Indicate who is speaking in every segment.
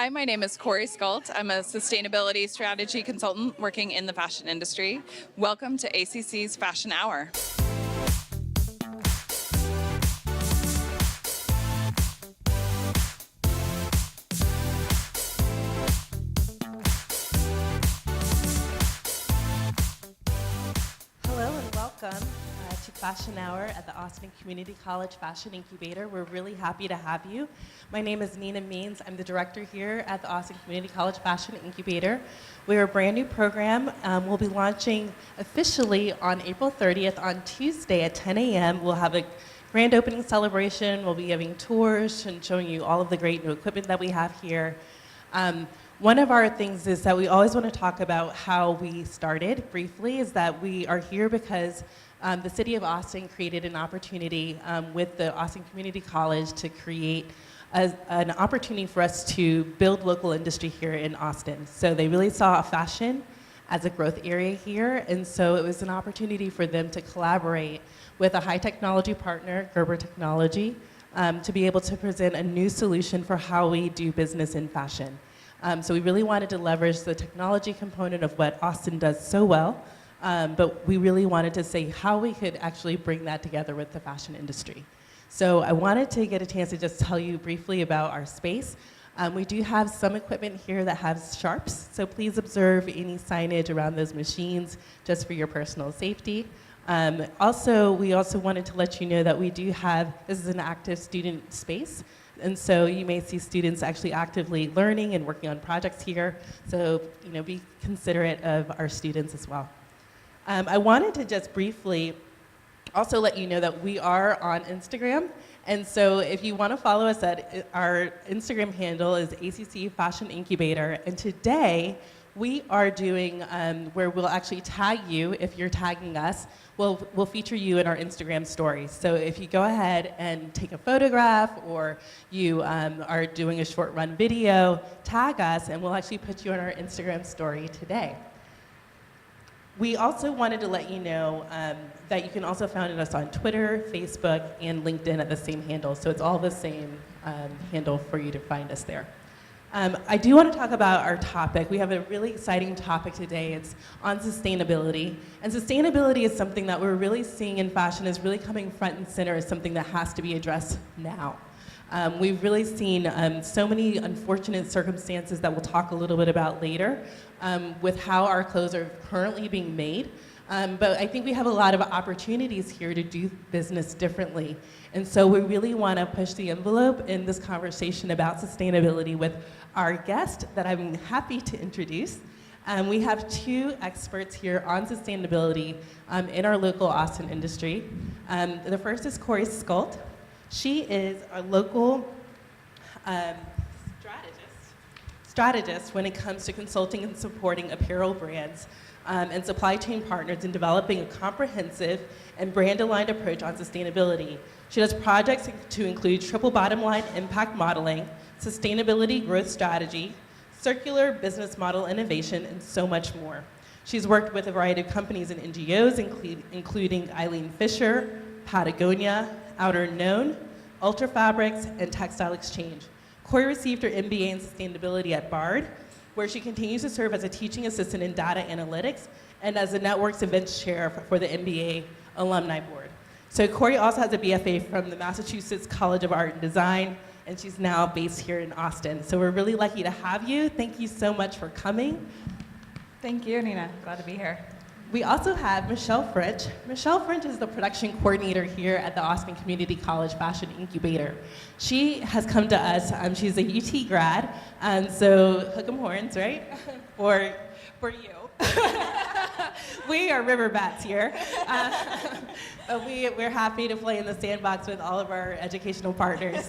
Speaker 1: Hi, my name is Cory Skuldt. I'm a sustainability strategy consultant working in the fashion industry. Welcome to ACC's Fashion Hour.
Speaker 2: Hello and welcome to Fashion Hour at the Austin Community College Fashion Incubator. We're really happy to have you. My name is Nina Means. I'm the director here at the Austin Community College Fashion Incubator. We're a brand new program. We'll be launching officially on April 30th on Tuesday at 10 a.m. We'll have a grand opening celebration. We'll be giving tours and showing you all of the great new equipment that we have here. One of our things is that we always want to talk about how we started briefly, is that we are here because the city of Austin created an opportunity with the Austin Community College to create an opportunity for us to build local industry here in Austin. So they really saw fashion as a growth area here, and so it was an opportunity for them to collaborate with a high technology partner, Gerber Technology, to be able to present a new solution for how we do business in fashion. So we really wanted to leverage the technology component of what Austin does so well, but we really wanted to say how we could actually bring that together with the fashion industry. So I wanted to get a chance to just tell you briefly about our space. We do have some equipment here that has sharps, so please observe any signage around those machines just for your personal safety. We also wanted to let you know that we do have, this is an active student space, and so you may see students actually actively learning and working on projects here. So, be considerate of our students as well. I wanted to just briefly also let you know that we are on Instagram. And so if you want to follow us, our Instagram handle is ACC Fashion Incubator. And today we are doing where we'll actually tag you. If you're tagging us, we'll feature you in our Instagram stories. So if you go ahead and take a photograph, or you are doing a short run video, tag us and we'll actually put you on our Instagram story today. We also wanted to let you know that you can also find us on Twitter, Facebook, and LinkedIn at the same handle. So it's all the same handle for you to find us there. I do want to talk about our topic. We have a really exciting topic today. It's on sustainability. And sustainability is something that we're really seeing in fashion is really coming front and center as something that has to be addressed now. We've really seen so many unfortunate circumstances that we'll talk a little bit about later with how our clothes are currently being made. But I think we have a lot of opportunities here to do business differently. And so we really want to push the envelope in this conversation about sustainability with our guest that I'm happy to introduce. We have two experts here on sustainability in our local Austin industry. The first is Cory Skuldt. She is a local strategist when it comes to consulting and supporting apparel brands and supply chain partners in developing a comprehensive and brand-aligned approach on sustainability. She does projects to include triple bottom line impact modeling, sustainability growth strategy, circular business model innovation, and so much more. She's worked with a variety of companies and NGOs, including Eileen Fisher, Patagonia, Outer Known, Ultra Fabrics, and Textile Exchange. Cory received her MBA in sustainability at Bard, where she continues to serve as a teaching assistant in data analytics and as the network's events chair for the MBA Alumni Board. So Cory also has a BFA from the Massachusetts College of Art and Design, and she's now based here in Austin. So we're really lucky to have you. Thank you so much for coming.
Speaker 1: Thank you, Nina. Glad to be here.
Speaker 2: We also have Michelle French. Michelle French is the production coordinator here at the Austin Community College Fashion Incubator. She has come to us, she's a UT grad, and so hook 'em horns, right? For you. We are river bats here. But we're happy to play in the sandbox with all of our educational partners.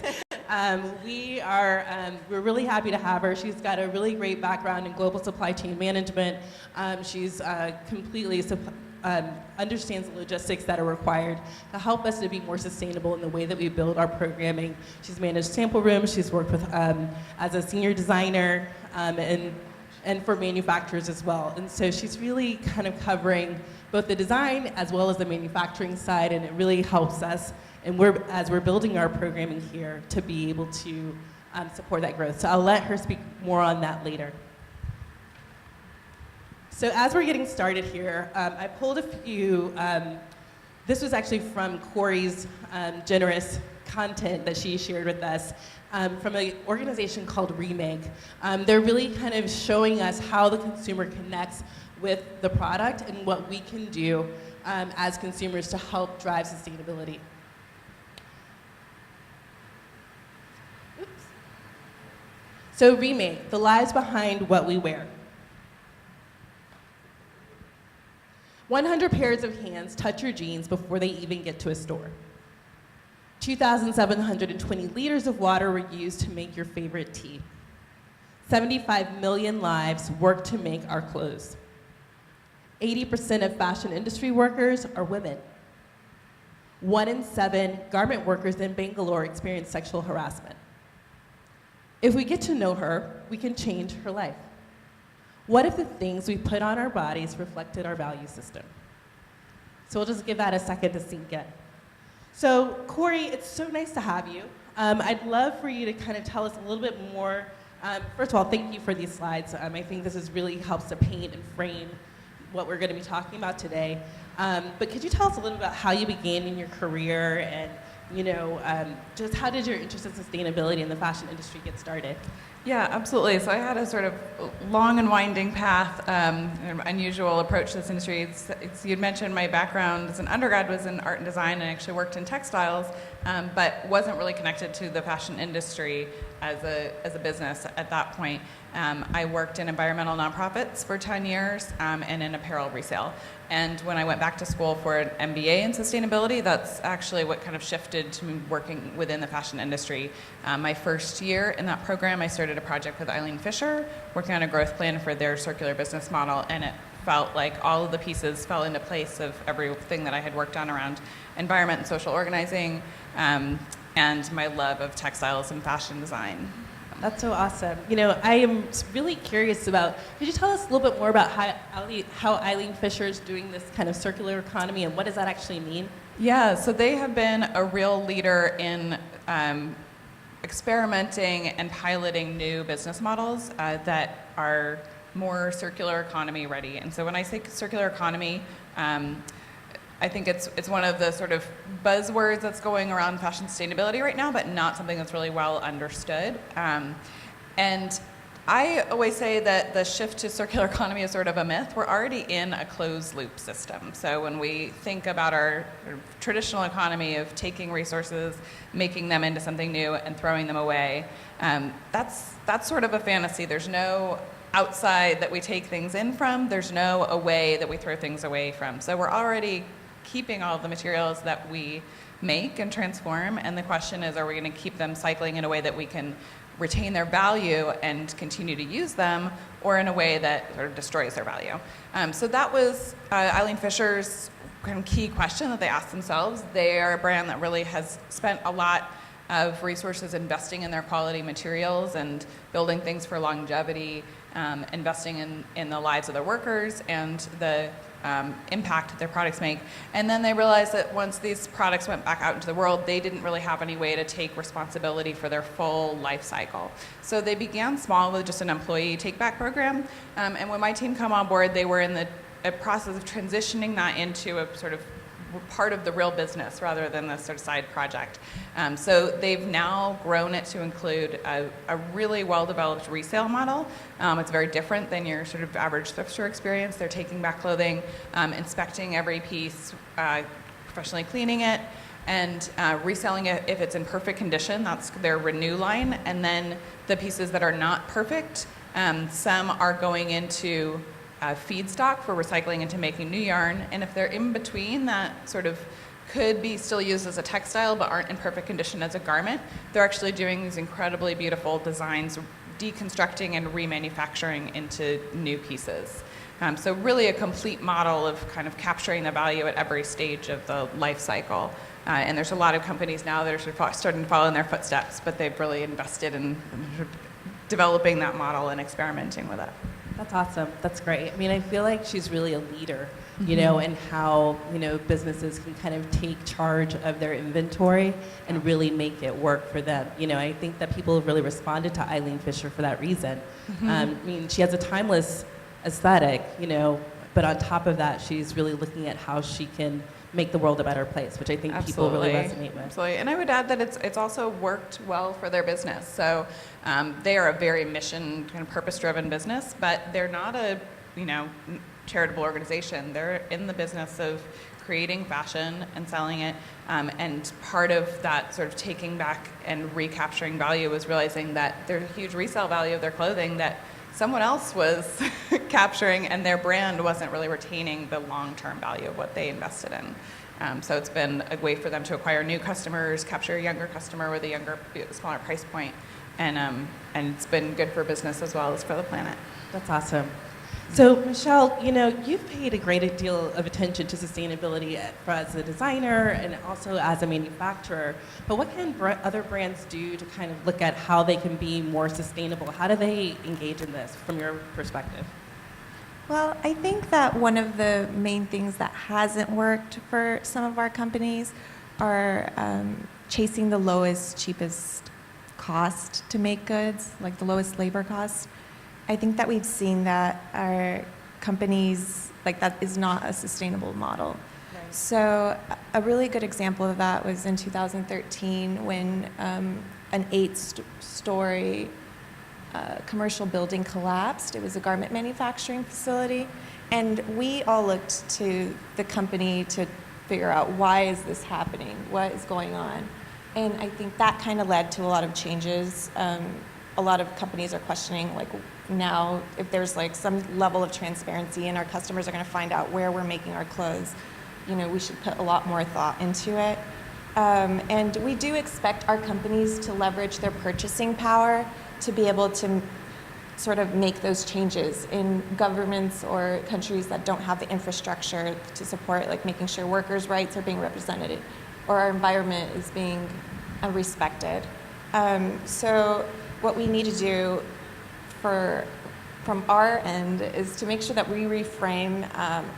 Speaker 2: We're really happy to have her. She's got a really great background in global supply chain management. She's completely understands the logistics that are required to help us to be more sustainable in the way that we build our programming. She's managed sample rooms. She's worked with as a senior designer and for manufacturers as well. And so she's really kind of covering both the design as well as the manufacturing side, and it really helps us. And as we're building our programming here to be able to support that growth. So I'll let her speak more on that later. So as we're getting started here, I pulled a few, this was actually from Cory's generous content that she shared with us from an organization called Remake. They're really kind of showing us how the consumer connects with the product and what we can do as consumers to help drive sustainability. Oops. So Remake, the lives behind what we wear. 100 pairs of hands touch your jeans before they even get to a store. 2,720 liters of water were used to make your favorite tea. 75 million lives work to make our clothes. 80% of fashion industry workers are women. 1 in 7 garment workers in Bangalore experience sexual harassment. If we get to know her, we can change her life. What if the things we put on our bodies reflected our value system? So we'll just give that a second to sink in. So Cory, it's so nice to have you. I'd love for you to kind of tell us a little bit more. First of all, thank you for these slides. I think this really helps to paint and frame what we're going to be talking about today. But could you tell us a little about how you began in your career and just how did your interest in sustainability in the fashion industry get started?
Speaker 1: Yeah, absolutely. So I had a sort of long and winding path, an unusual approach to this industry. You'd mentioned my background as an undergrad was in art and design, and I actually worked in textiles, but wasn't really connected to the fashion industry as a business at that point. I worked in environmental nonprofits for 10 years and in apparel resale. And when I went back to school for an MBA in sustainability, that's actually what kind of shifted to me working within the fashion industry. My first year in that program, I started a project with Eileen Fisher, working on a growth plan for their circular business model, and it felt like all of the pieces fell into place of everything that I had worked on around environment and social organizing, and my love of textiles and fashion design.
Speaker 2: That's so awesome. I am really curious about, could you tell us a little bit more about how Eileen Fisher is doing this kind of circular economy and what does that actually mean?
Speaker 1: Yeah, so they have been a real leader in experimenting and piloting new business models that are more circular economy ready. And so when I say circular economy, I think it's one of the sort of buzzwords that's going around fashion sustainability right now, but not something that's really well understood. And I always say that the shift to circular economy is sort of a myth. We're already in a closed loop system. So when we think about our traditional economy of taking resources, making them into something new and throwing them away, that's sort of a fantasy. There's no outside that we take things in from. There's no away that we throw things away from. So we're already keeping all of the materials that we make and transform, and the question is, are we going to keep them cycling in a way that we can retain their value and continue to use them, or in a way that sort of destroys their value? So that was Eileen Fisher's kind of key question that they asked themselves. They are a brand that really has spent a lot of resources investing in their quality materials and building things for longevity, investing in the lives of their workers and the impact that their products make. And then they realized that once these products went back out into the world, they didn't really have any way to take responsibility for their full life cycle. So they began small with just an employee take-back program. And when my team came on board, they were in the process of transitioning that into a sort of part of the real business rather than this sort of side project. So they've now grown it to include a really well-developed resale model. It's very different than your sort of average thrift store experience. They're taking back clothing, inspecting every piece, professionally cleaning it, and reselling it if it's in perfect condition. That's their Renew line. And then the pieces that are not perfect, some are going into feedstock for recycling into making new yarn, and if they're in between, that sort of could be still used as a textile but aren't in perfect condition as a garment, they're actually doing these incredibly beautiful designs, deconstructing and remanufacturing into new pieces. So really a complete model of kind of capturing the value at every stage of the life cycle. And there's a lot of companies now that are sort of starting to follow in their footsteps, but they've really invested in developing that model and experimenting with it.
Speaker 2: That's awesome. That's great. I mean, I feel like she's really a leader, you know, and how, you know, businesses can kind of take charge of their inventory and really make it work for them. You know, I think that people have really responded to Eileen Fisher for that reason. I mean, she has a timeless aesthetic, you know, but on top of that, she's really looking at how she can make the world a better place, which I think people really resonate with.
Speaker 1: Absolutely, and I would add that it's also worked well for their business. So they are a very mission, kind of purpose-driven business, but they're not a, you know, charitable organization. They're in the business of creating fashion and selling it, and part of that sort of taking back and recapturing value was realizing that there's a huge resale value of their clothing that someone else was capturing, and their brand wasn't really retaining the long-term value of what they invested in. So it's been a way for them to acquire new customers, capture a younger customer with a smaller price point, and it's been good for business as well as for the planet.
Speaker 2: That's awesome. So, Michelle, you know, you've paid a great deal of attention to sustainability as a designer and also as a manufacturer. But what can other brands do to kind of look at how they can be more sustainable? How do they engage in this from your perspective?
Speaker 3: Well, I think that one of the main things that hasn't worked for some of our companies are chasing the lowest, cheapest cost to make goods, like the lowest labor cost. I think that we've seen that our companies, like that is not a sustainable model. Right. So a really good example of that was in 2013 when an 8-story commercial building collapsed. It was a garment manufacturing facility. And we all looked to the company to figure out, why is this happening? What is going on? And I think that kind of led to a lot of changes. A lot of companies are questioning, like, now if there's like some level of transparency and our customers are going to find out where we're making our clothes, you know, we should put a lot more thought into it. And we do expect our companies to leverage their purchasing power to be able to sort of make those changes in governments or countries that don't have the infrastructure to support, like making sure workers' rights are being represented or our environment is being respected. So what we need to do from our end is to make sure that we reframe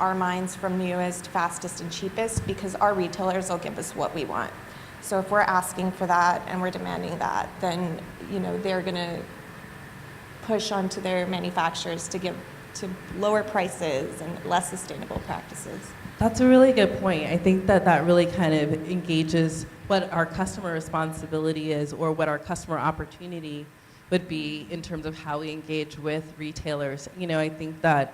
Speaker 3: our minds from newest, fastest, and cheapest, because our retailers will give us what we want. So if we're asking for that and we're demanding that, then, you know, they're going to push onto their manufacturers to lower prices and less sustainable practices.
Speaker 2: That's a really good point. I think that really kind of engages what our customer responsibility is, or what our customer opportunity would be in terms of how we engage with retailers. You know, I think that,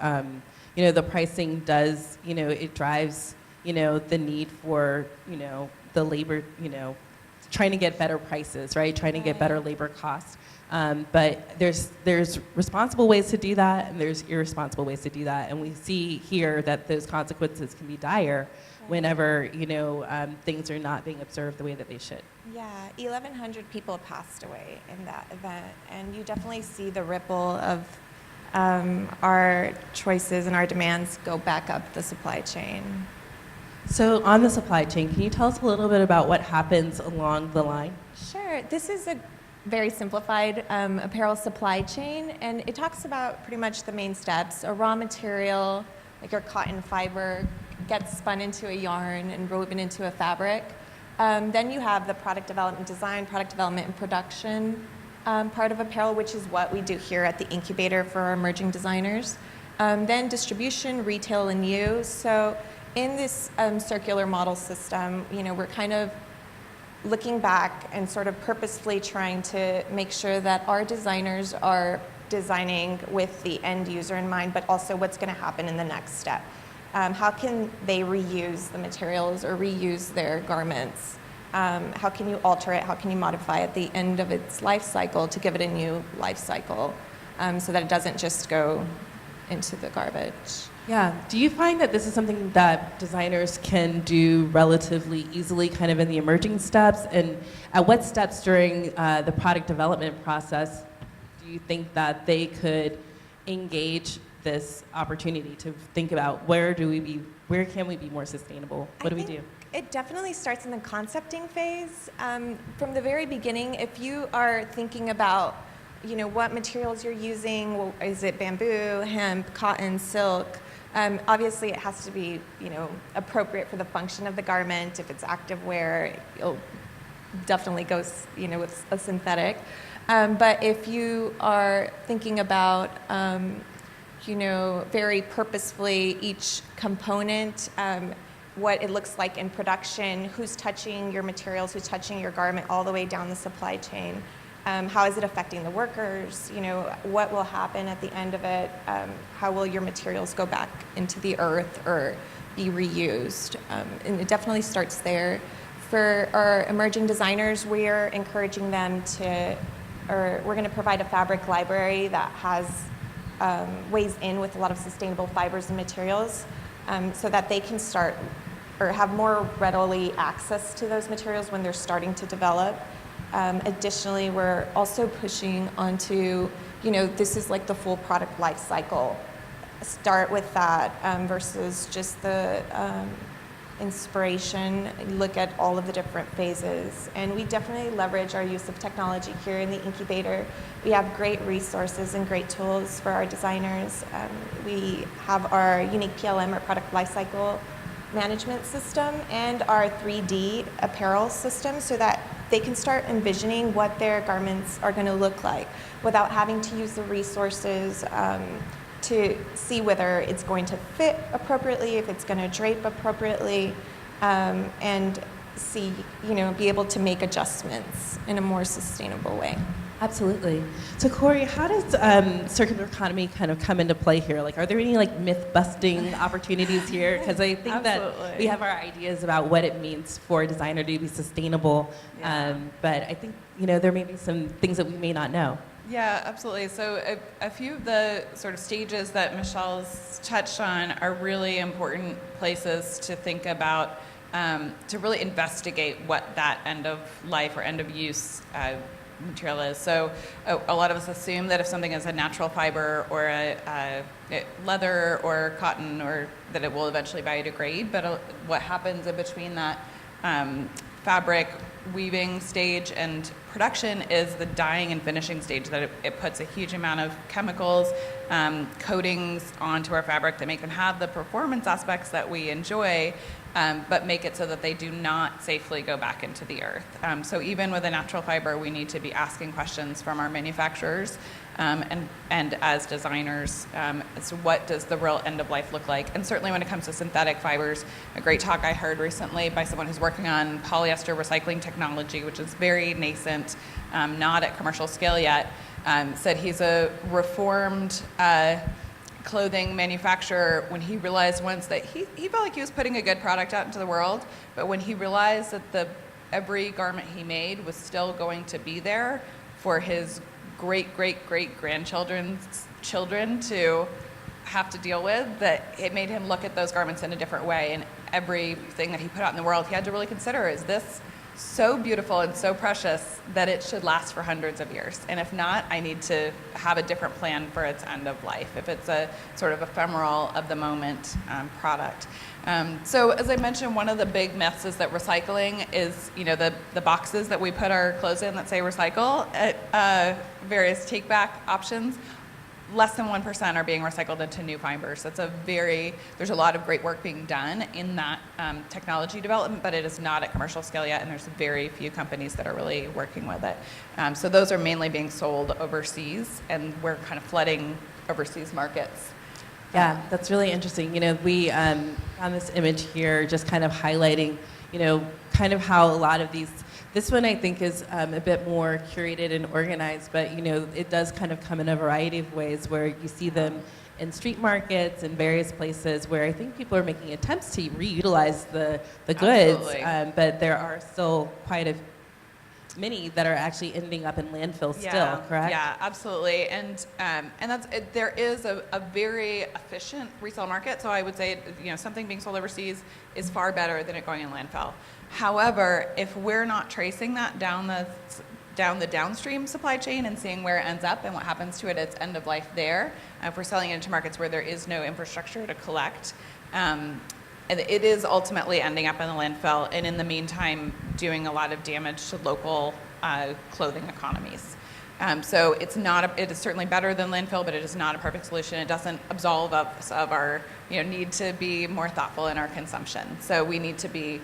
Speaker 2: you know, the pricing does, you know, it drives, you know, the need for, you know, the labor, you know, trying to get better prices, right? Trying to get better labor costs. But there's responsible ways to do that, and there's irresponsible ways to do that. And we see here that those consequences can be dire whenever, you know, things are not being observed the way that they should.
Speaker 3: Yeah, 1,100 people passed away in that event, and you definitely see the ripple of our choices and our demands go back up the supply chain.
Speaker 2: So on the supply chain, can you tell us a little bit about what happens along the line?
Speaker 3: Sure. This is a very simplified apparel supply chain, and it talks about pretty much the main steps. A raw material, like your cotton fiber, gets spun into a yarn and woven into a fabric. Then you have the product development design, product development and production part of apparel, which is what we do here at the incubator for our emerging designers. Then distribution, retail, and use. So in this circular model system, you know, we're kind of looking back and sort of purposefully trying to make sure that our designers are designing with the end user in mind, but also what's going to happen in the next step. How can they reuse the materials or reuse their garments? How can you alter it? How can you modify at the end of its life cycle to give it a new life cycle so that it doesn't just go into the garbage?
Speaker 2: Yeah. Do you find that this is something that designers can do relatively easily, kind of in the emerging steps? And at what steps during the product development process do you think that they could engage this opportunity to think about where can we be more sustainable? What do we do?
Speaker 3: It definitely starts in the concepting phase. From the very beginning, if you are thinking about what materials you're using. Is it bamboo, hemp, cotton, silk? Obviously, it has to be, appropriate for the function of the garment. If it's active wear, it'll definitely go, with a synthetic. But if you are thinking about, very purposefully each component, what it looks like in production, who's touching your materials, who's touching your garment all the way down the supply chain. How is it affecting the workers? What will happen at the end of it? How will your materials go back into the earth or be reused? And it definitely starts there. For our emerging designers, we're encouraging them we're going to provide a fabric library that has weighs in with a lot of sustainable fibers and materials, so that they can start or have more readily access to those materials when they're starting to develop. Additionally, we're also pushing onto, this is like the full product life cycle. Start with that versus just the inspiration. Look at all of the different phases. And we definitely leverage our use of technology here in the incubator. We have great resources and great tools for our designers. We have our unique PLM, or product lifecycle management system, and our 3D apparel system, so that they can start envisioning what their garments are going to look like without having to use the resources to see whether it's going to fit appropriately, if it's going to drape appropriately, and see, be able to make adjustments in a more sustainable way.
Speaker 2: Absolutely. So Cory, how does circular economy kind of come into play here? Like, are there any myth-busting opportunities here? Because I think that we have our ideas about what it means for a designer to be sustainable, but I think there may be some things that we may not know.
Speaker 1: Yeah, absolutely. So a few of the sort of stages that Michelle's touched on are really important places to think about, to really investigate what that end of life or end of use material is. So a lot of us assume that if something is a natural fiber or a leather or cotton, or that it will eventually biodegrade, but what happens in between that fabric weaving stage and production is the dyeing and finishing stage, that it puts a huge amount of chemicals, coatings onto our fabric that make them have the performance aspects that we enjoy, but make it so that they do not safely go back into the earth. So even with a natural fiber, we need to be asking questions from our manufacturers and as designers, as to what does the real end of life look like. And certainly when it comes to synthetic fibers, a great talk I heard recently by someone who's working on polyester recycling technology, which is very nascent, not at commercial scale yet, said he's a reformed clothing manufacturer when he realized once that he felt like he was putting a good product out into the world, but when he realized that every garment he made was still going to be there for his great-great-great-grandchildren's children to have to deal with, that it made him look at those garments in a different way. And everything that he put out in the world, he had to really consider, is this so beautiful and so precious that it should last for hundreds of years? And if not, I need to have a different plan for its end of life, if it's a sort of ephemeral of the moment product. So as I mentioned, one of the big myths is that recycling is, the boxes that we put our clothes in that say recycle at various take-back options. Less than 1% are being recycled into new fibers. There's a lot of great work being done in that technology development, but it is not at commercial scale yet, and there's very few companies that are really working with it. So those are mainly being sold overseas, and we're kind of flooding overseas markets.
Speaker 2: Yeah, that's really interesting. We found this image here just kind of highlighting, kind of how a lot of this one I think is a bit more curated and organized, but it does kind of come in a variety of ways where you see them in street markets and various places where I think people are making attempts to reutilize the goods, but there are still quite many that are actually ending up in landfill still, correct?
Speaker 1: Yeah, absolutely. And there is a very efficient resale market. So I would say, something being sold overseas is far better than it going in landfill. However, if we're not tracing that down the downstream supply chain and seeing where it ends up and what happens to it at its end of life there, if we're selling it into markets where there is no infrastructure to collect, and it is ultimately ending up in the landfill, and in the meantime doing a lot of damage to local clothing economies. So it is certainly better than landfill, but it is not a perfect solution. It doesn't absolve us of our need to be more thoughtful in our consumption. So we need to be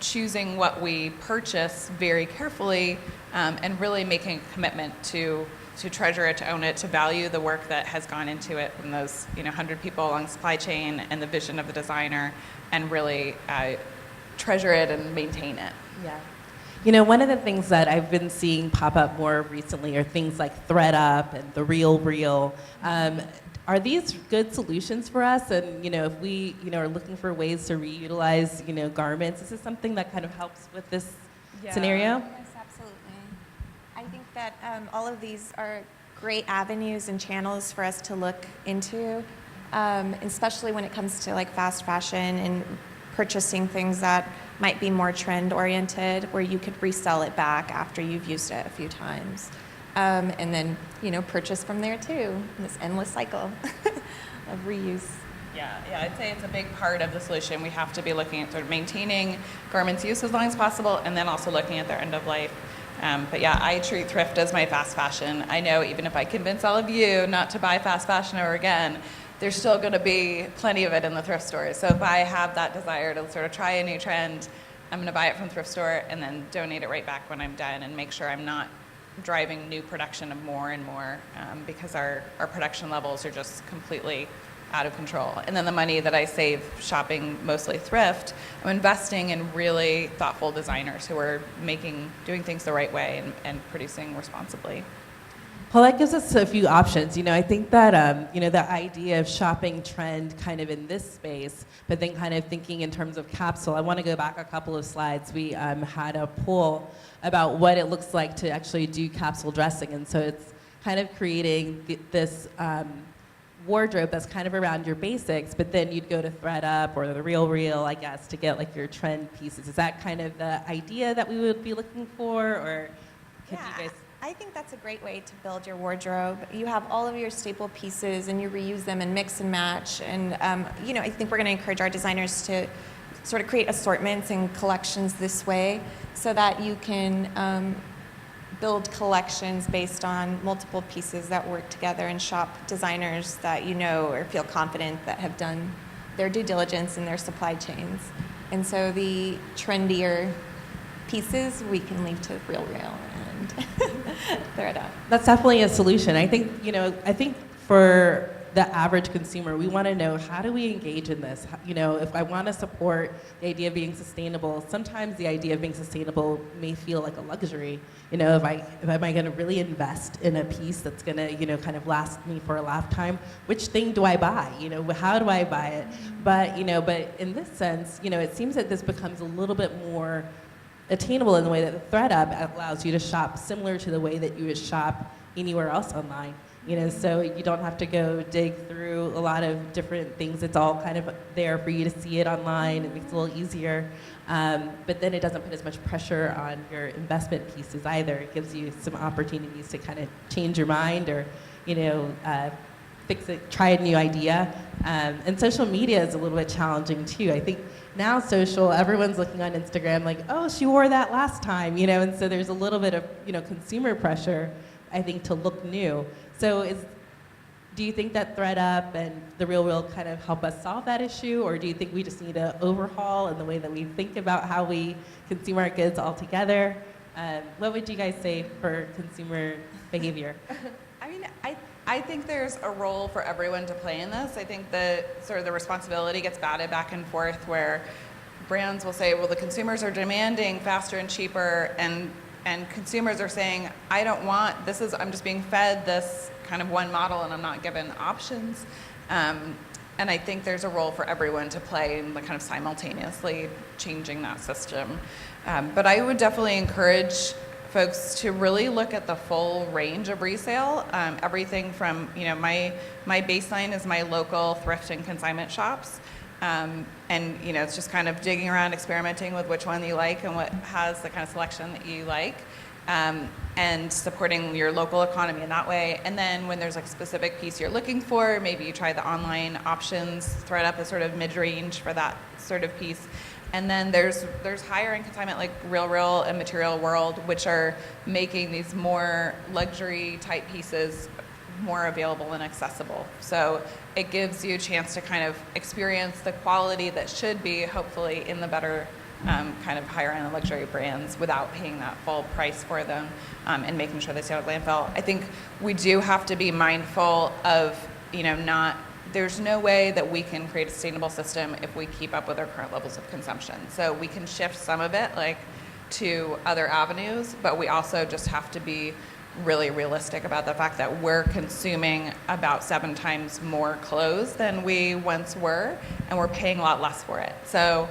Speaker 1: choosing what we purchase very carefully, and really making a commitment to treasure it, to own it, to value the work that has gone into it from those 100 people along the supply chain and the vision of the designer, and really treasure it and maintain it.
Speaker 2: Yeah. One of the things that I've been seeing pop up more recently are things like ThreadUp and the Real Reel. Are these good solutions for us? And if we are looking for ways to reutilize garments, is this something that kind of helps with this scenario?
Speaker 3: Yes, absolutely. I think that all of these are great avenues and channels for us to look into, especially when it comes to like fast fashion and purchasing things that might be more trend oriented, where you could resell it back after you've used it a few times. And then, purchase from there too, in this endless cycle of reuse.
Speaker 1: Yeah, I'd say it's a big part of the solution. We have to be looking at sort of maintaining garments' use as long as possible, and then also looking at their end of life. But yeah, I treat thrift as my fast fashion. I know even if I convince all of you not to buy fast fashion ever again, there's still going to be plenty of it in the thrift stores. So if I have that desire to sort of try a new trend, I'm going to buy it from the thrift store and then donate it right back when I'm done, and make sure I'm not driving new production of more and more, because our production levels are just completely out of control. And then the money that I save shopping mostly thrift, I'm investing in really thoughtful designers who are doing things the right way and producing responsibly.
Speaker 2: Well, that gives us a few options. I think that, the idea of shopping trend kind of in this space, but then kind of thinking in terms of capsule. I want to go back a couple of slides. We had a poll about what it looks like to actually do capsule dressing. And so it's kind of creating this wardrobe that's kind of around your basics, but then you'd go to ThreadUp or the Real Reel, I guess, to get like your trend pieces. Is that kind of the idea that we would be looking for, or could you guys?
Speaker 3: I think that's a great way to build your wardrobe. You have all of your staple pieces and you reuse them and mix and match. And I think we're going to encourage our designers to sort of create assortments and collections this way, so that you can build collections based on multiple pieces that work together, and shop designers that or feel confident that have done their due diligence in their supply chains. And so the trendier pieces we can leave to Real Reel and ThreadUp.
Speaker 2: That's definitely a solution. I think, I think for the average consumer, we want to know, how do we engage in this? If I want to support the idea of being sustainable, sometimes the idea of being sustainable may feel like a luxury. If am I going to really invest in a piece that's going to, kind of last me for a lifetime? Which thing do I buy? How do I buy it? But in this sense, it seems that this becomes a little bit more attainable in the way that ThreadUp allows you to shop similar to the way that you would shop anywhere else online. So you don't have to go dig through a lot of different things. It's all kind of there for you to see it online. It makes it a little easier. But then it doesn't put as much pressure on your investment pieces either. It gives you some opportunities to kind of change your mind, or, fix it, try a new idea. And social media is a little bit challenging too. I think now everyone's looking on Instagram like, oh, she wore that last time, and so there's a little bit of, consumer pressure, I think, to look new. So do you think that ThreadUp and the Real Reel kind of help us solve that issue, or do you think we just need to overhaul in the way that we think about how we consume our goods altogether? What would you guys say for consumer behavior?
Speaker 1: I think there's a role for everyone to play in this. I think that sort of the responsibility gets batted back and forth, where brands will say, well, the consumers are demanding faster and cheaper, and consumers are saying, I don't want, I'm just being fed this kind of one model and I'm not given options. And I think there's a role for everyone to play in the kind of simultaneously changing that system. But I would definitely encourage folks to really look at the full range of resale. Everything from, my baseline is my local thrift and consignment shops. And it's just kind of digging around, experimenting with which one you like and what has the kind of selection that you like, and supporting your local economy in that way. And then when there's like a specific piece you're looking for, maybe you try the online options. ThreadUp is sort of mid-range for that sort of piece. And then there's higher end consignment like Real and Material World, which are making these more luxury type pieces more available and accessible. So it gives you a chance to kind of experience the quality that should be hopefully in the better kind of higher end luxury brands without paying that full price for them, and making sure they stay out of landfill. I think we do have to be mindful of, there's no way that we can create a sustainable system if we keep up with our current levels of consumption. So we can shift some of it to other avenues, but we also just have to be really realistic about the fact that we're consuming about 7 times more clothes than we once were, and we're paying a lot less for it. So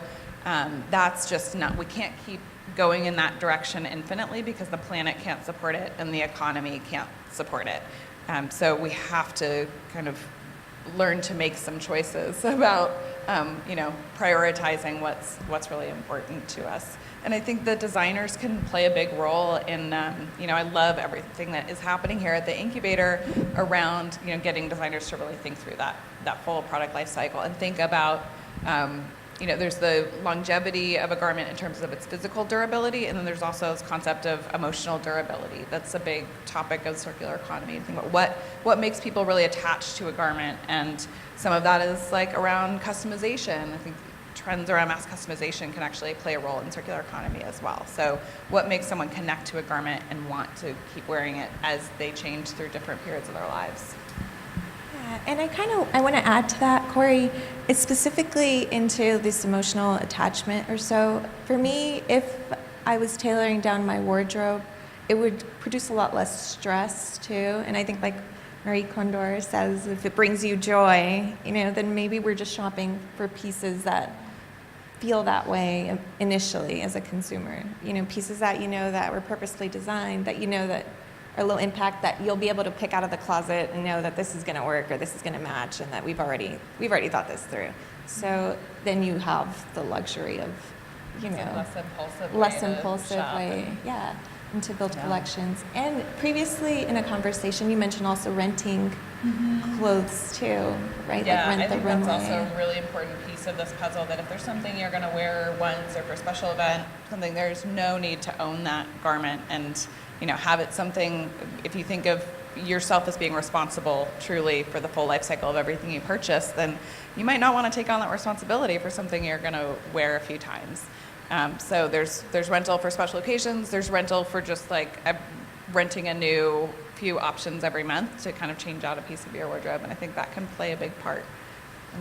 Speaker 1: that's just not, we can't keep going in that direction infinitely because the planet can't support it and the economy can't support it. So we have to kind of learn to make some choices about, prioritizing what's really important to us. And I think the designers can play a big role in, I love everything that is happening here at the incubator around, getting designers to really think through that full product life cycle and think about, there's the longevity of a garment in terms of its physical durability, and then there's also this concept of emotional durability. That's a big topic of circular economy. Think about what makes people really attached to a garment, and some of that is around customization. I think trends around mass customization can actually play a role in circular economy as well. So what makes someone connect to a garment and want to keep wearing it as they change through different periods of their lives?
Speaker 3: And I want to add to that, Cory, it's specifically into this emotional attachment or so. For me, if I was tailoring down my wardrobe, it would produce a lot less stress too. And I think Marie Kondo says, if it brings you joy, then maybe we're just shopping for pieces that feel that way initially as a consumer. Pieces that that were purposely designed, that that a low impact, that you'll be able to pick out of the closet and know that this is going to work or this is going to match, and that we've already thought this through. So then you have the luxury of, less impulsive way, and to build collections. And previously in a conversation, you mentioned also renting clothes too, right?
Speaker 1: Yeah,
Speaker 3: rent
Speaker 1: I think
Speaker 3: the
Speaker 1: that's
Speaker 3: runway.
Speaker 1: also a really important piece of this puzzle, that if there's something you're going to wear once or for a special event, there's no need to own that garment and have it something. If you think of yourself as being responsible truly for the full life cycle of everything you purchase, then you might not want to take on that responsibility for something you're going to wear a few times. So there's rental for special occasions. There's rental for just renting a new few options every month to kind of change out a piece of your wardrobe, and I think that can play a big part.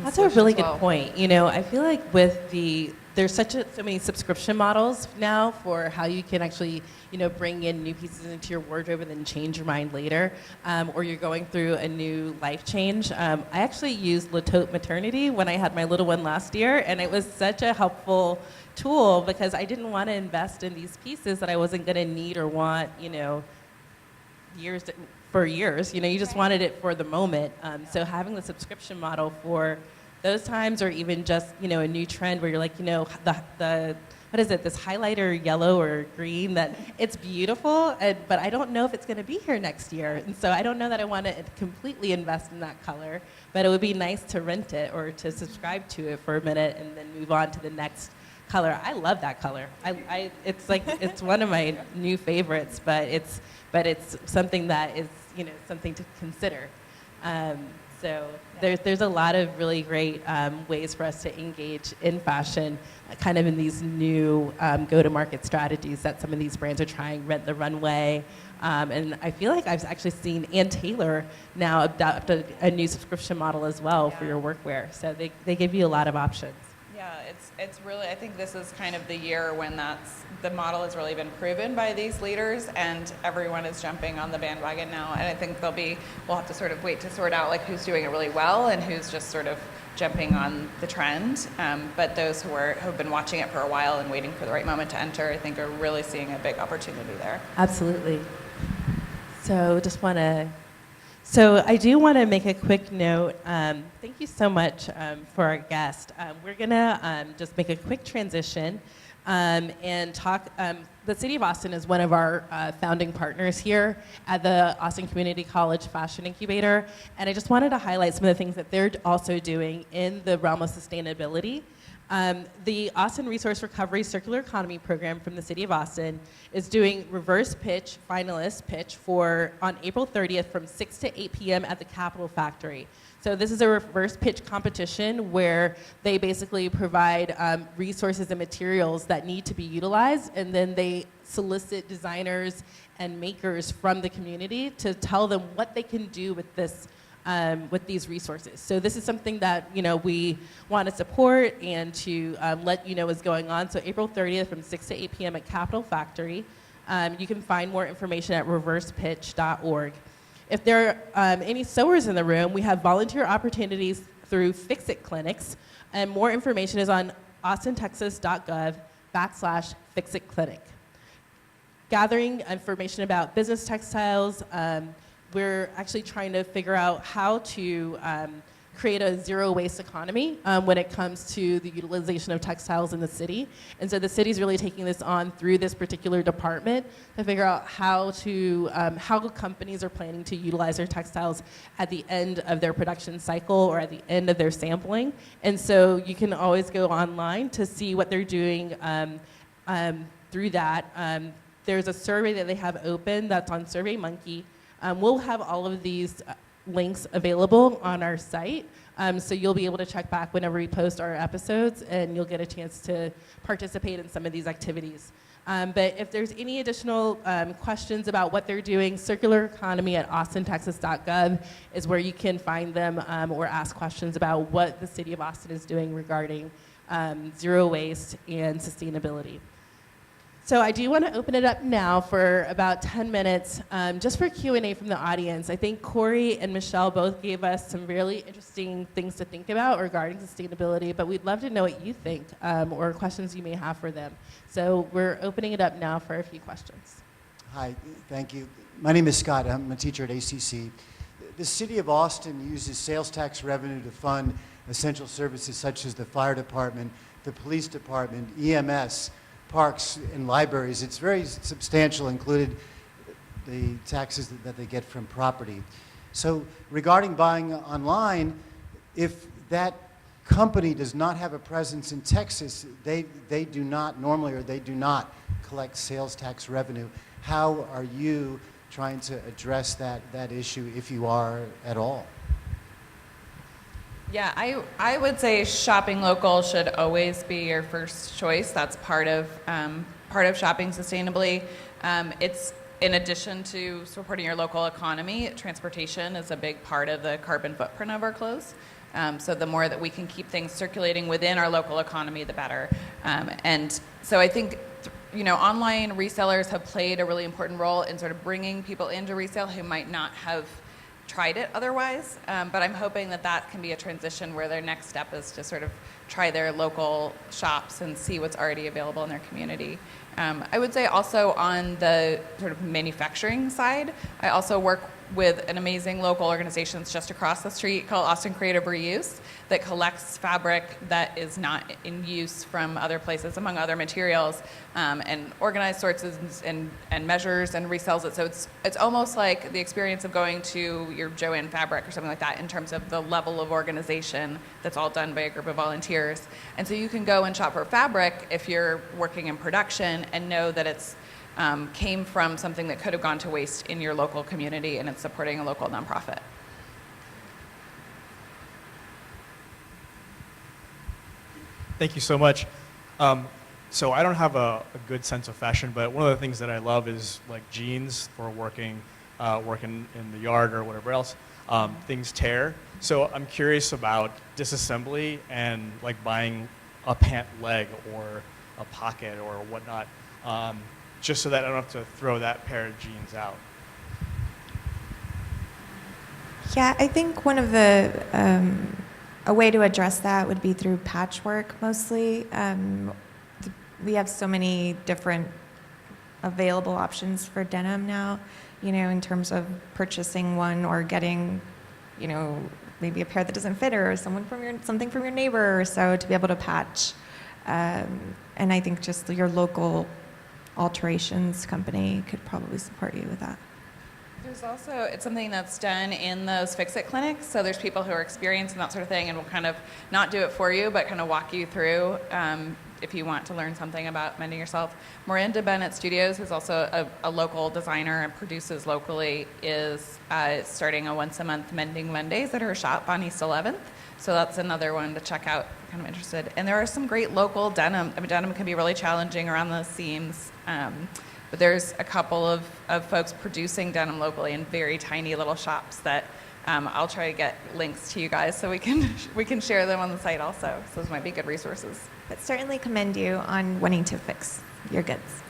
Speaker 2: That's a really good point. I feel like there's so many subscription models now for how you can actually, bring in new pieces into your wardrobe and then change your mind later, or you're going through a new life change. I actually used Le Tote Maternity when I had my little one last year, and it was such a helpful tool because I didn't want to invest in these pieces that I wasn't going to need or want, years. You just wanted it for the moment. So having the subscription model for those times, or even just, a new trend where you're what is it, this highlighter yellow or green, that it's beautiful, but I don't know if it's going to be here next year. And so I don't know that I want to completely invest in that color, but it would be nice to rent it or to subscribe to it for a minute and then move on to the next color. I love that color. It's one of my new favorites, but it's something that is, something to consider. So there's a lot of really great ways for us to engage in fashion, kind of in these new go-to-market strategies that some of these brands are trying. Rent the Runway, and I feel like I've actually seen Ann Taylor now adopt a new subscription model as well for your workwear. So they give you a lot of options.
Speaker 1: Yeah, it's really, I think this is kind of the year when the model has really been proven by these leaders, and everyone is jumping on the bandwagon now. And I think we'll have to sort of wait to sort out who's doing it really well and who's just sort of jumping on the trend. But those who've been watching it for a while and waiting for the right moment to enter, I think are really seeing a big opportunity there.
Speaker 2: Absolutely. So I do want to make a quick note. Thank you so much for our guest. We're going to just make a quick transition and talk. The City of Austin is one of our founding partners here at the Austin Community College Fashion Incubator. And I just wanted to highlight some of the things that they're also doing in the realm of sustainability. The Austin Resource Recovery Circular Economy Program from the City of Austin is doing reverse pitch, finalist pitch on April 30th from 6 to 8 p.m. at the Capitol Factory. So this is a reverse pitch competition where they basically provide resources and materials that need to be utilized, and then they solicit designers and makers from the community to tell them what they can do with with these resources. So this is something that we want to support and to let you know is going on. So April 30th from 6 to 8 p.m. at Capitol Factory. You can find more information at reversepitch.org. If there are any sewers in the room, we have volunteer opportunities through Fix-It clinics, and more information is on austintexas.gov/Fix-It-Clinic. Gathering information about business textiles, we're actually trying to figure out how to create a zero waste economy when it comes to the utilization of textiles in the city. And so the city's really taking this on through this particular department to figure out how companies are planning to utilize their textiles at the end of their production cycle or at the end of their sampling. And so you can always go online to see what they're doing through that. There's a survey that they have open that's on SurveyMonkey. We'll have all of these links available on our site, so you'll be able to check back whenever we post our episodes, and you'll get a chance to participate in some of these activities. But if there's any additional questions about what they're doing, Circular Economy at austintexas.gov is where you can find them or ask questions about what the City of Austin is doing regarding zero waste and sustainability. So I do want to open it up now for about 10 minutes, just for Q&A from the audience. I think Cory and Michelle both gave us some really interesting things to think about regarding sustainability, but we'd love to know what you think or questions you may have for them. So we're opening it up now for a few questions.
Speaker 4: Hi, thank you. My name is Scott. I'm a teacher at ACC. The City of Austin uses sales tax revenue to fund essential services such as the fire department, the police department, EMS, parks and libraries. It's very substantial, included the taxes that they get from property. So regarding buying online, if that company does not have a presence in Texas, they do not normally, or they do not collect sales tax revenue. How are you trying to address that issue, if you are at all?
Speaker 1: Yeah, I would say shopping local should always be your first choice. That's part of shopping sustainably. It's in addition to supporting your local economy, transportation is a big part of the carbon footprint of our clothes. So the more that we can keep things circulating within our local economy, the better. And so I think online resellers have played a really important role in sort of bringing people into resale who might not have tried it otherwise, but I'm hoping that can be a transition where their next step is to sort of try their local shops and see what's already available in their community. I would say also on the sort of manufacturing side, I also work with an amazing local organization just across the street called Austin Creative Reuse that collects fabric that is not in use from other places, among other materials, and organizes sorts and measures and resells it. So it's almost like the experience of going to your Joann Fabric or something like that in terms of the level of organization that's all done by a group of volunteers. And so you can go and shop for fabric if you're working in production and know that it's came from something that could have gone to waste in your local community, and it's supporting a local nonprofit.
Speaker 5: Thank you so much. So I don't have a good sense of fashion, but one of the things that I love is like jeans for working in the yard or whatever else. Things tear. So I'm curious about disassembly and like buying a pant leg or a pocket or whatnot, just so that I don't have to throw that pair of jeans out.
Speaker 3: Yeah, I think one of the, a way to address that would be through patchwork mostly. We have so many different available options for denim now, in terms of purchasing one or getting, maybe a pair that doesn't fit or something from your neighbor or so to be able to patch. And I think just your local alterations company could probably support you with that.
Speaker 1: There's also, it's something that's done in those fix-it clinics. So there's people who are experienced in that sort of thing and will kind of not do it for you, but kind of walk you through if you want to learn something about mending yourself. Miranda Bennett Studios, who's also a local designer and produces locally, is starting a once-a-month Mending Mondays at her shop on East 11th. So that's another one to check out if you're kind of interested. And there are some great local denim. I mean, denim can be really challenging around the seams. But there's a couple of folks producing denim locally in very tiny little shops that I'll try to get links to you guys so we can share them on the site also. So those might be good resources.
Speaker 3: But certainly commend you on wanting to fix your goods.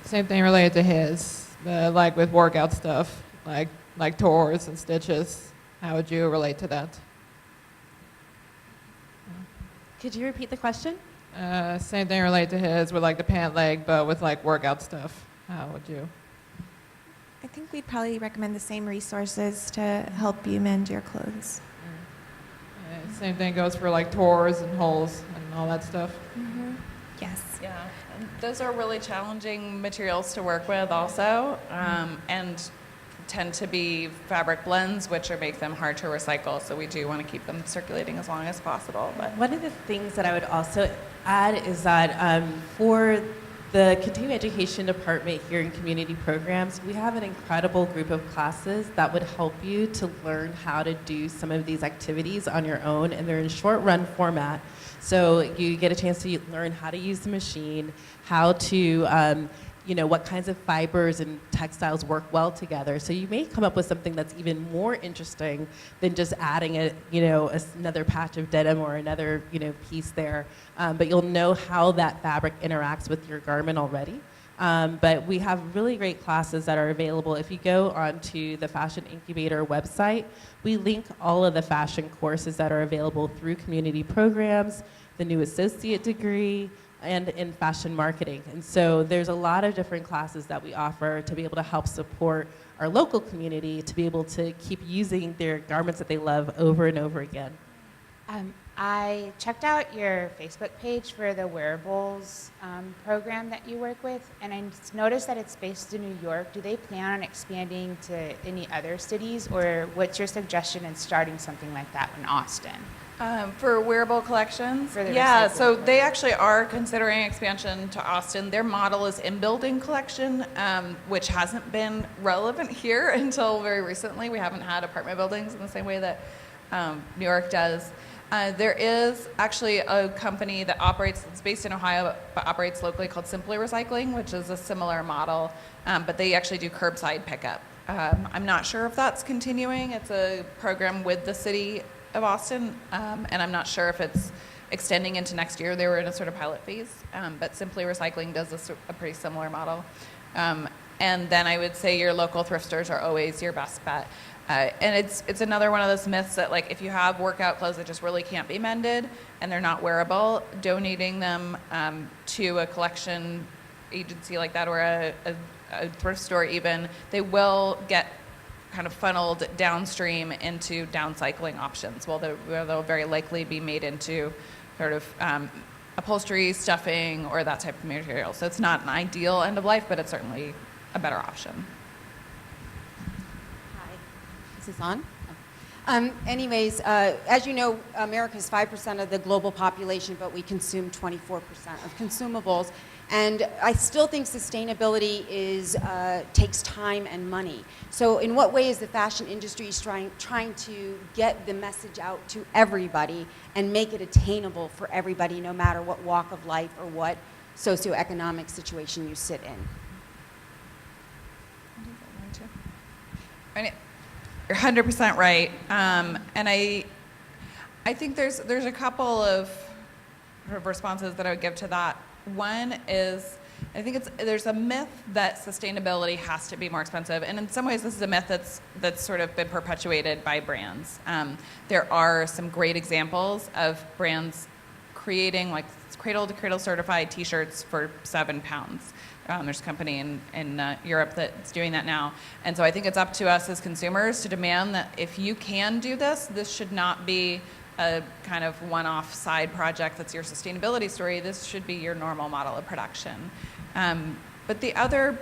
Speaker 6: Same thing related to his, like with workout stuff, like tours and stitches. How would you relate to that?
Speaker 2: Could you repeat the question?
Speaker 6: Same thing related to his with like the pant leg, but with like workout stuff. How would you?
Speaker 3: I think we'd probably recommend the same resources to help you mend your clothes.
Speaker 6: Same thing goes for like tours and holes and all that stuff.
Speaker 3: Mm-hmm. Yes.
Speaker 1: Yeah, and those are really challenging materials to work with also, and tend to be fabric blends, which make them hard to recycle. So we do want to keep them circulating as long as possible. But
Speaker 2: One of the things that I would also add is that for the continuing education department here in community programs, we have an incredible group of classes that would help you to learn how to do some of these activities on your own, and they're in short run format. So you get a chance to learn how to use the machine, how to what kinds of fibers and textiles work well together. So you may come up with something that's even more interesting than just adding another patch of denim or another piece there. But you'll know how that fabric interacts with your garment already. But we have really great classes that are available. If you go onto the Fashion Incubator website, we link all of the fashion courses that are available through community programs, the new associate degree, and in fashion marketing. And so there's a lot of different classes that we offer to be able to help support our local community to be able to keep using their garments that they love over and over again.
Speaker 7: I checked out your Facebook page for the wearables program that you work with, and I noticed that it's based in New York. Do they plan on expanding to any other cities, or what's your suggestion in starting something like that in Austin?
Speaker 1: for Wearable Collections,
Speaker 7: For the
Speaker 1: yeah,
Speaker 7: recycling
Speaker 1: so they
Speaker 7: program.
Speaker 1: actually are considering expansion to Austin. Their model is in-building collection, which hasn't been relevant here until very recently. We haven't had apartment buildings in the same way that New York does. There is actually a company that operates, it's based in Ohio, but operates locally called Simply Recycling, which is a similar model, but they actually do curbside pickup. I'm not sure if that's continuing. It's a program with the city of Austin, and I'm not sure if it's extending into next year. They were in a sort of pilot phase, but Simply Recycling does a pretty similar model. And then I would say your local thrift stores are always your best bet. And it's another one of those myths that, like, if you have workout clothes that just really can't be mended and they're not wearable, donating them to a collection agency like that, or a thrift store even, they will get kind of funneled downstream into downcycling options. Well, they'll very likely be made into sort of upholstery, stuffing, or that type of material. So it's not an ideal end of life, but it's certainly a better option.
Speaker 8: Hi, this is on? Anyways, as you know, America is 5% of the global population, but we consume 24% of consumables. And I still think sustainability takes time and money. So in what way is the fashion industry trying to get the message out to everybody and make it attainable for everybody, no matter what walk of life or what socioeconomic situation you sit in?
Speaker 1: I mean, you're 100% right, and I think there's a couple of responses that I would give to that. One is, I think there's a myth that sustainability has to be more expensive, and in some ways this is a myth that's sort of been perpetuated by brands. There are some great examples of brands creating, like, cradle to cradle certified T-shirts for £7. There's a company in Europe that's doing that now. And so I think it's up to us as consumers to demand that if you can do this, this should not be a kind of one-off side project that's your sustainability story. This should be your normal model of production. But the other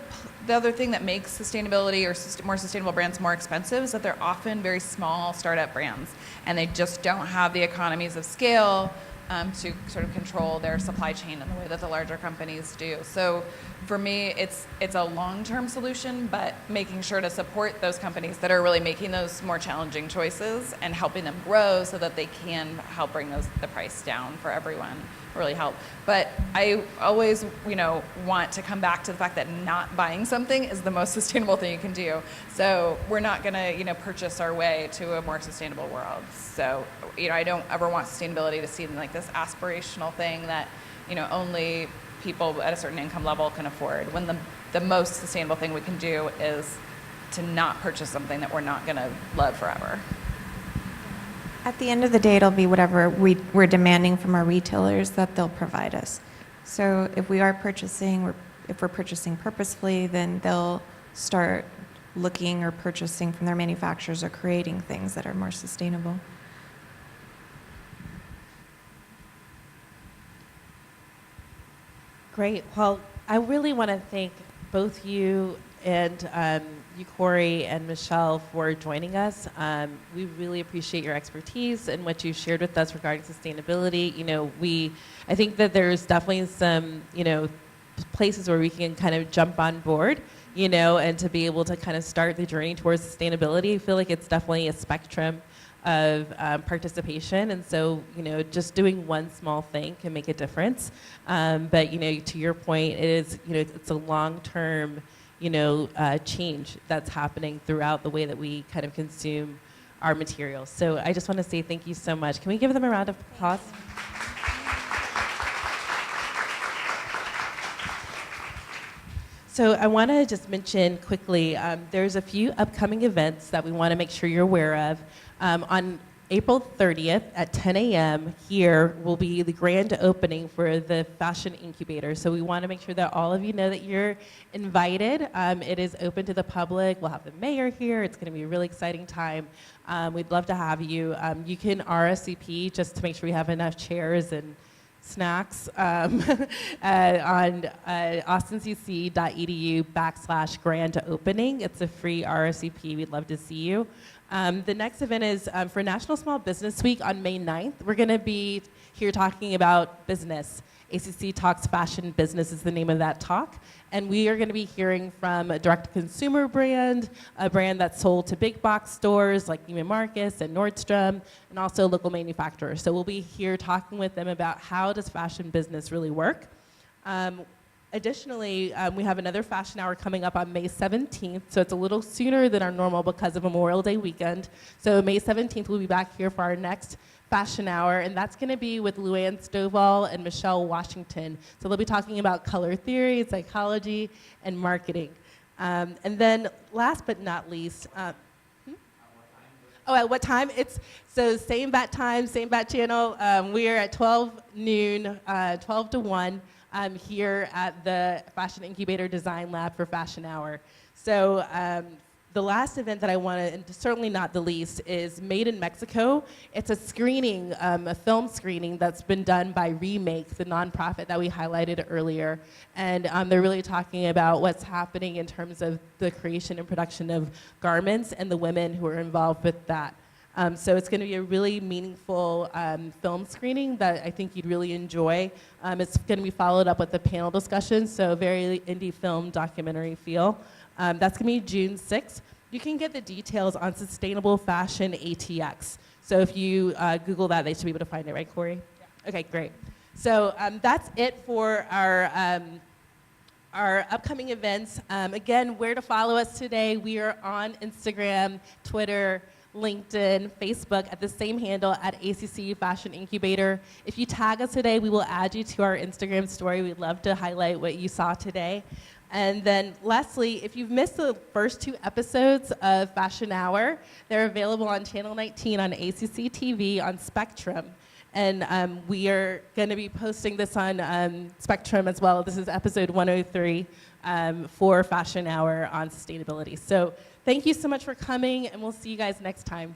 Speaker 1: thing that makes sustainability or more sustainable brands more expensive is that they're often very small startup brands, and they just don't have the economies of scale to sort of control their supply chain in the way that the larger companies do. So for me, it's a long-term solution, but making sure to support those companies that are really making those more challenging choices and helping them grow so that they can help bring the price down for everyone, really help. But I always, want to come back to the fact that not buying something is the most sustainable thing you can do. So we're not going to, purchase our way to a more sustainable world. So, I don't ever want sustainability to seem like this aspirational thing that, only people at a certain income level can afford, when the most sustainable thing we can do is to not purchase something that we're not going to love forever.
Speaker 3: At the end of the day, it'll be whatever we're demanding from our retailers that they'll provide us. So if we're purchasing purposefully, then they'll start looking or purchasing from their manufacturers or creating things that are more sustainable.
Speaker 2: Great. Well, I really want to thank both you and you, Cory and Michelle, for joining us. We really appreciate your expertise and what you shared with us regarding sustainability. I think that there's definitely some, places where we can kind of jump on board, and to be able to kind of start the journey towards sustainability. I feel like it's definitely a spectrum of participation, and so just doing one small thing can make a difference. But to your point, it is it's a long-term change that's happening throughout the way that we kind of consume our materials. So I just want to say thank you so much. Can we give them a round of applause? So I want to just mention quickly, there's a few upcoming events that we want to make sure you're aware of. On April 30th at 10 a.m. here will be the grand opening for the Fashion Incubator. So we want to make sure that all of you know that you're invited. It is open to the public. We'll have the mayor here. It's going to be a really exciting time. We'd love to have you. You can RSVP just to make sure we have enough chairs and snacks on austincc.edu/grand opening. It's a free RSVP. We'd love to see you. The next event is for National Small Business Week on May 9th. We're going to be here talking about business. ACC Talks Fashion Business is the name of that talk. And we are going to be hearing from a direct-to-consumer brand, a brand that's sold to big box stores like Neiman Marcus and Nordstrom, and also local manufacturers. So we'll be here talking with them about how does fashion business really work. Additionally, we have another fashion hour coming up on May 17th, so it's a little sooner than our normal because of Memorial Day weekend. So May 17th, we'll be back here for our next fashion hour, and that's going to be with Luann Stovall and Michelle Washington. So they'll be talking about color theory, psychology, and marketing. And then last but not least, at what time? So same bat time, same bat channel. We are at 12 noon, 12 to 1. Here at the Fashion Incubator Design Lab for Fashion Hour. So the last event that I want to, and certainly not the least, is Made in Mexico. It's a screening, a film screening that's been done by Remake, the nonprofit that we highlighted earlier. And they're really talking about what's happening in terms of the creation and production of garments and the women who are involved with that. So it's going to be a really meaningful film screening that I think you'd really enjoy. It's going to be followed up with a panel discussion, so very indie film documentary feel. That's going to be June 6th. You can get the details on Sustainable Fashion ATX. So if you Google that, they should be able to find it, right, Cory? Yeah. Okay, great. So that's it for our upcoming events. Again, where to follow us today? We are on Instagram, Twitter, LinkedIn, Facebook at the same handle at ACC Fashion Incubator. If you tag us today, we will add you to our Instagram story. We'd love to highlight what you saw today. And then lastly, if you've missed the first 2 episodes of Fashion Hour, they're available on Channel 19 on ACCTV on Spectrum. And we are going to be posting this on Spectrum as well. This is episode 103 for Fashion Hour on sustainability. So thank you so much for coming, and we'll see you guys next time.